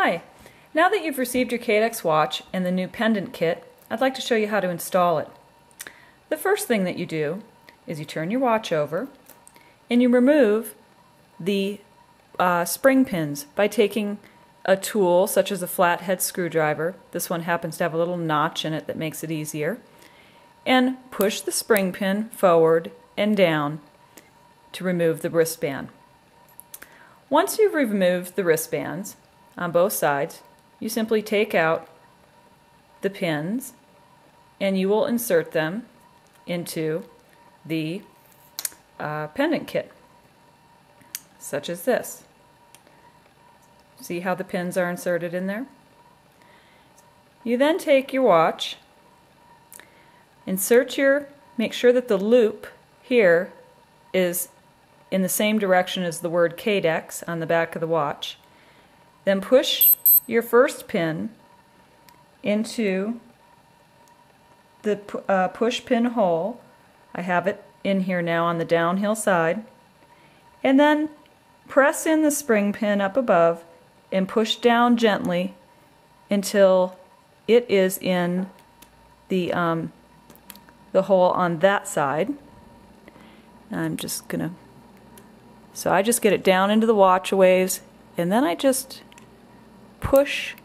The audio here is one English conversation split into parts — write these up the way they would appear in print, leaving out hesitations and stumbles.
Hi! Now that you've received your CADEX watch and the new Pendant kit, I'd like to show you how to install it. The first thing that you do is you turn your watch over and you remove the spring pins by taking a tool such as a flathead screwdriver. This one happens to have a little notch in it that makes it easier. And push the spring pin forward and down to remove the wristband. Once you've removed the wristbands on both sides, you simply take out the pins and you will insert them into the pendant kit, such as this. See how the pins are inserted in there? You then take your watch, make sure that the loop here is in the same direction as the word CADEX on the back of the watch. Then push your first pin into the push pin hole. I have it in here now on the downhill side. And then press in the spring pin up above and push down gently until it is in the hole on that side. I'm just gonna, so I just get it down into the watch a ways, and then I just push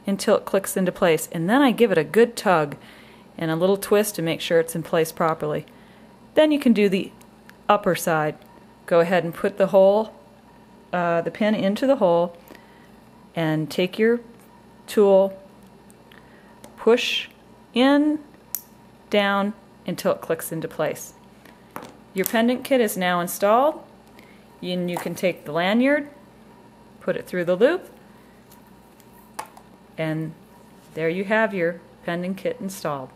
until it clicks into place, and then I give it a good tug and a little twist to make sure it's in place properly. Then you can do the upper side. Go ahead and put the hole, the pin into the hole, and take your tool, push in, down until it clicks into place. Your pendant kit is now installed, and you can take the lanyard, put it through the loop, and there you have your pendant kit installed.